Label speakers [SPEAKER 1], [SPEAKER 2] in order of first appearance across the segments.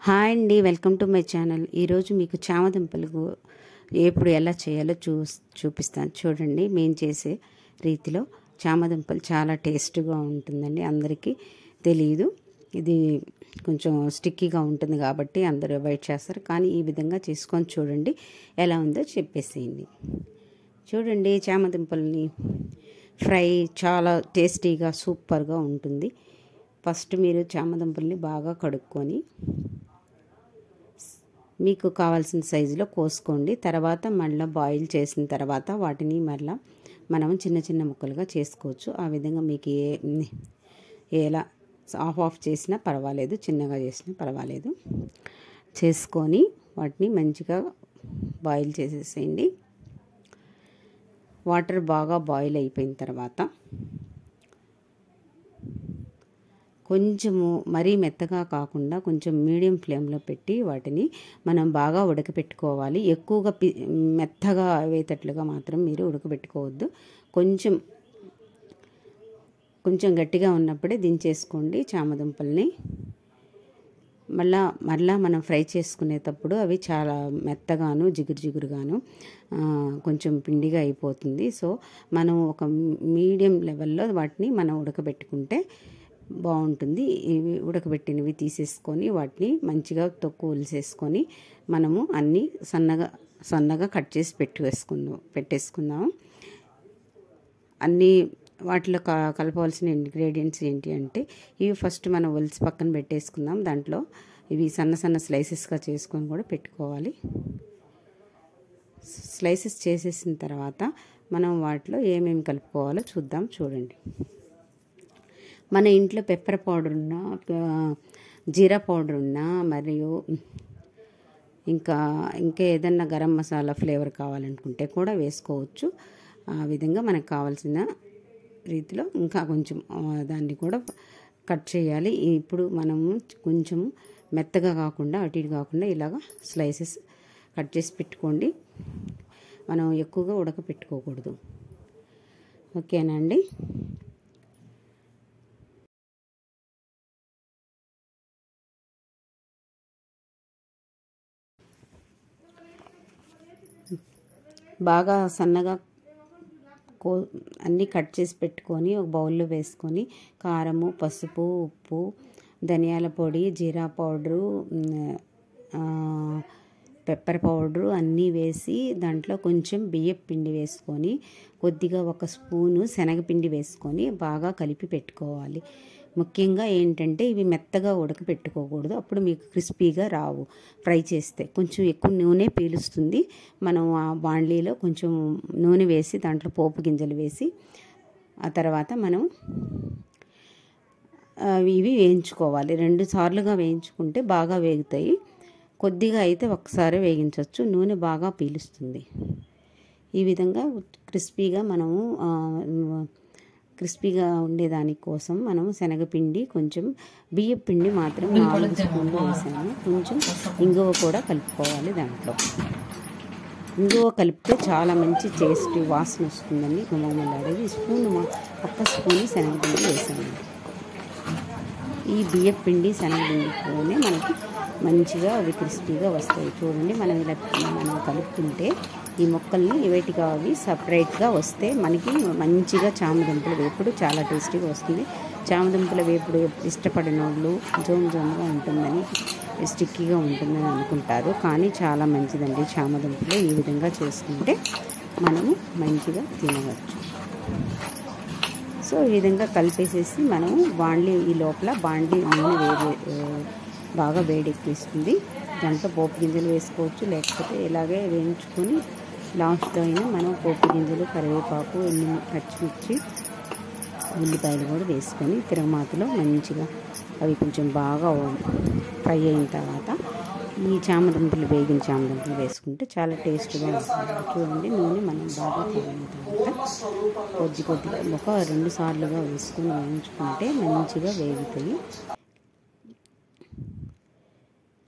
[SPEAKER 1] Hi అండి, welcome to my channel. ఈరోజు మీకు చామదుంపలు ఎప్పుడు ఎలా చేయాలో చూపిస్తాను. చూడండి, మేము చేసే రీతిలో చామదుంపలు చాలా టేస్ట్గా ఉంటుందండి. అందరికీ తెలియదు, ఇది కొంచెం స్టిక్కీగా ఉంటుంది కాబట్టి అందరూ అవాయిడ్ చేస్తారు. కానీ ఈ విధంగా చేసుకొని చూడండి, ఎలా ఉందో చెప్పేసేయండి. చూడండి, చామదుంపల్ని ఫ్రై చాలా టేస్టీగా సూపర్గా ఉంటుంది. ఫస్ట్ మీరు చామదుంపల్ని బాగా కడుక్కొని మీకు కావాల్సిన సైజులో కోసుకోండి. తర్వాత మళ్ళీ బాయిల్ చేసిన తర్వాత వాటిని మళ్ళీ మనం చిన్న చిన్న ముక్కలుగా చేసుకోవచ్చు. ఆ విధంగా మీకు ఎలా ఆఫ్ చేసినా పర్వాలేదు, చిన్నగా చేసినా పర్వాలేదు. చేసుకొని వాటిని మంచిగా బాయిల్ చేసేసేయండి. వాటర్ బాగా బాయిల్ అయిపోయిన తర్వాత కొంచెము మరీ మెత్తగా కాకుండా కొంచెం మీడియం ఫ్లేమ్లో పెట్టి వాటిని మనం బాగా ఉడకపెట్టుకోవాలి. ఎక్కువగా మెత్తగా అయ్యేటట్లుగా మాత్రం మీరు ఉడకబెట్టుకోవద్దు. కొంచెం గట్టిగా ఉన్నప్పుడే దించేసుకోండి చామదుంపల్ని. మళ్ళా మనం ఫ్రై చేసుకునేటప్పుడు అవి చాలా మెత్తగాను జిగురుగాను కొంచెం పిండిగా అయిపోతుంది. సో మనం ఒక మీడియం లెవెల్లో వాటిని మనం ఉడకబెట్టుకుంటే బాగుంటుంది. ఇవి ఉడకబెట్టినవి తీసేసుకొని వాటిని మంచిగా తొక్కు ఉలిసేసుకొని మనము అన్నీ సన్నగా కట్ చేసి పెట్టేసుకుందాము. అన్నీ వాటిలో కలపవలసిన ఇంగ్రీడియంట్స్ ఏంటి అంటే, ఇవి ఫస్ట్ మనం ఒలిసి పక్కన పెట్టేసుకుందాం. దాంట్లో ఇవి సన్న స్లైసెస్గా చేసుకొని కూడా పెట్టుకోవాలి. స్లైసెస్ చేసేసిన తర్వాత మనం వాటిలో ఏమేమి కలుపుకోవాలో చూడండి. మన ఇంట్లో పెప్పర్ పౌడర్ ఉన్నా, జీరా పౌడర్ ఉన్నా, మరియు ఇంకా ఏదన్నా గరం మసాలా ఫ్లేవర్ కావాలనుకుంటే కూడా వేసుకోవచ్చు. ఆ విధంగా మనకు కావాల్సిన రీతిలో ఇంకా కొంచెం దాన్ని కూడా కట్ చేయాలి. ఇప్పుడు మనము కొంచెం మెత్తగా కాకుండా అటు ఇటు కాకుండా ఇలాగా స్లైసెస్ కట్ చేసి పెట్టుకోండి. మనం ఎక్కువగా ఉడకపెట్టుకోకూడదు. ఓకేనా అండి? బాగా సన్నగా అన్నీ కట్ చేసి పెట్టుకొని ఒక బౌల్లో వేసుకొని కారము, పసుపు, ఉప్పు, ధనియాల పొడి, జీరా పౌడరు, పెప్పర్ పౌడరు అన్నీ వేసి దాంట్లో కొంచెం బియ్యం పిండి వేసుకొని కొద్దిగా ఒక స్పూను శనగపిండి వేసుకొని బాగా కలిపి పెట్టుకోవాలి. ముఖ్యంగా ఏంటంటే ఇవి మెత్తగా ఉడకపెట్టుకోకూడదు. అప్పుడు మీకు క్రిస్పీగా రావు. ఫ్రై చేస్తే కొంచెం ఎక్కువ నూనె పీలుస్తుంది. మనం ఆ బాండ్లీలో కొంచెం నూనె వేసి దాంట్లో పోపు గింజలు వేసి ఆ తర్వాత మనం ఇవి వేయించుకోవాలి. 2 సార్లుగా వేయించుకుంటే బాగా వేగుతాయి. కొద్దిగా అయితే ఒకసారి వేగించవచ్చు. నూనె బాగా పీలుస్తుంది. ఈ విధంగా క్రిస్పీగా ఉండేదానికోసం మనం శనగపిండి, కొంచెం బియ్యం పిండి మాత్రం 4 స్పూన్లు వేసాము. కొంచెం ఇంగువ కూడా కలుపుకోవాలి. దాంట్లో ఇంగువ కలిపితే చాలా మంచి టేస్ట్ వాసన వస్తుందండి. గుమగుమలాడేది. ఒక్క స్పూన్ శనగపిండి వేసాము. ఈ బియ్యం పిండి శనగపిండితోనే మనకి మంచిగా అవి క్రిస్పీగా వస్తాయి. చూడండి, మనం కలుపుతుంటే ఈ ముక్కల్ని వేటిగా అవి సపరేట్గా వస్తే మనకి మంచిగా చామదుంపల వేపుడు చాలా టేస్టీగా వస్తుంది. చామదుంపల వేపుడు ఇష్టపడిన వాళ్ళు జోమ్గా ఉంటుందని, స్టిక్కీగా ఉంటుందని అనుకుంటారు. కానీ చాలా మంచిదండి చామదుంపలు. ఈ విధంగా చేసుకుంటే మనము మంచిగా తినవచ్చు. సో ఈ విధంగా కలిపేసేసి మనము ఈ లోపల నూనె బాగా వేడెక్కిస్తుంది. దాంట్లో పోపు గింజలు వేసుకోవచ్చు, లేకపోతే ఇలాగే వేయించుకొని లాస్ట్లో అయినా మనం పోపు గింజలు, కరివేపాకు, పచ్చిమిర్చి, ఉల్లిపాయలు కూడా వేసుకొని తిరగమాతలో మంచిగా అవి కొంచెం బాగా ఫ్రై అయిన తర్వాత ఈ వేగిన చామదుంపలు వేసుకుంటే చాలా టేస్ట్గా ఉంటుంది. చూడండి, నూనె మనం బాగా కాగిన తర్వాత కొద్దిగా ఒక 2 సార్లుగా వేసుకొని వేయించుకుంటే మంచిగా వేగుతాయి.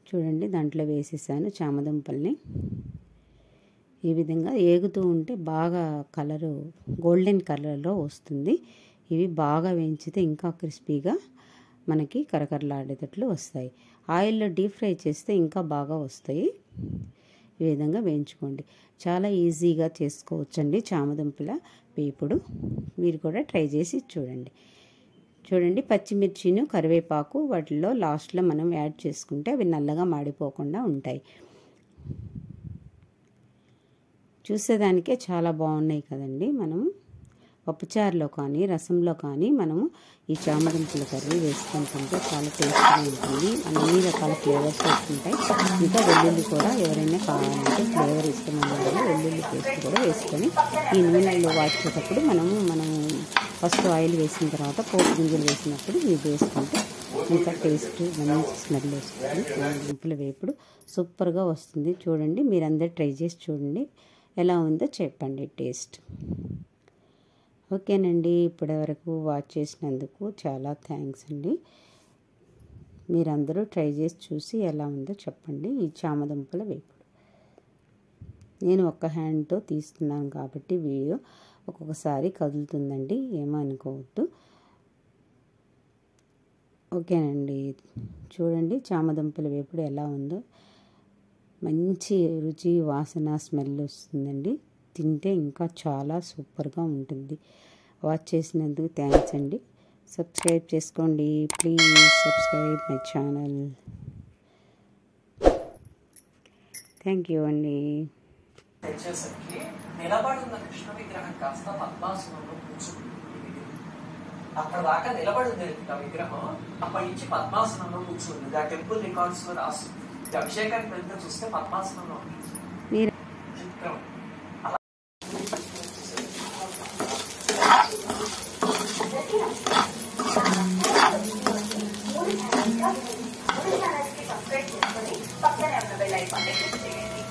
[SPEAKER 1] చూడండి, దాంట్లో వేసేసాను చామదుంపల్ని. ఈ విధంగా ఏగుతూ ఉంటే బాగా గోల్డెన్ కలర్లో వస్తుంది. ఇవి బాగా వేయించితే ఇంకా క్రిస్పీగా మనకి కరకరలాడేటట్లు వస్తాయి. ఆయిల్లో డీప్ ఫ్రై చేస్తే ఇంకా బాగా వస్తాయి. ఈ విధంగా వేయించుకోండి. చాలా ఈజీగా చేసుకోవచ్చండి చామదుంపల వేపుడు. మీరు కూడా ట్రై చేసి చూడండి. చూడండి, పచ్చిమిర్చిను కరివేపాకు వాటిల్లో లాస్ట్లో మనం యాడ్ చేసుకుంటే అవి నల్లగా మాడిపోకుండా ఉంటాయి. చూసేదానికే చాలా బాగున్నాయి కదండి. మనము పప్పుచారులో కానీ రసంలో కానీ మనము ఈ చామదుంపల కర్రీ వేసుకొని తింటే చాలా టేస్ట్గా ఉంటుంది. అన్ని రకాల ఫ్లేవర్స్ వస్తుంటాయి. ఇంకా వెల్లుల్లి కూడా ఎవరైనా కావాలంటే ఫ్లేవర్ ఇష్టమైన వాళ్ళు వెల్లుల్లి పేస్ట్ కూడా వేసుకొని ఈ నూనెలో వాచేటప్పుడు మనము ఫస్ట్ ఆయిల్ వేసిన తర్వాత పోపు గింజలు వేసినప్పుడు ఇది వేసుకుంటే ఇంకా టేస్ట్ మంచి స్మెల్ వస్తుంది. చామదుంపల వేపుడు సూపర్గా వస్తుంది. చూడండి, మీరందరూ ట్రై చేసి చూడండి, ఎలా ఉందో చెప్పండి టేస్ట్. ఓకేనండి, ఇప్పటివరకు వాచ్ చేసినందుకు చాలా థ్యాంక్స్ అండి. మీరందరూ ట్రై చేసి చూసి ఎలా ఉందో చెప్పండి. ఈ చామదుంపల వేపుడు నేను ఒక్క హ్యాండ్తో తీస్తున్నాను కాబట్టి వీడియో ఒక్కొక్కసారి కదులుతుందండి, ఏమో అనుకోవద్దు. ఓకేనండి, చూడండి చామదుంపల వేపుడు ఎలా ఉందో. మంచి రుచి, వాసన, స్మెల్ వస్తుందండి. తింటే ఇంకా చాలా సూపర్గా ఉంటుంది. వాచ్ చేసినందుకు థ్యాంక్స్ అండి. సబ్స్క్రైబ్ చేసుకోండి please. Subscribe my channel. Thank you అండి.
[SPEAKER 2] నిలబడున్న కృష్ణ విగ్రహం కాస్త పద్మాసనంలో కూర్చుంది. అప్పటిదాకా నిలబడి ఉంది విగ్రహం, అప్పటి నుంచి పద్మాసనంలో కూర్చుంది. ఆ టెంపుల్ రికార్డ్స్ లో రాస్తుంది. అభిషేకానికి వెళ్తే చూస్తే పద్మాసనంలో చిత్రం. పక్కనే ఉన్న బెల్ ఐకాన్ క్లిక్ చేయండి.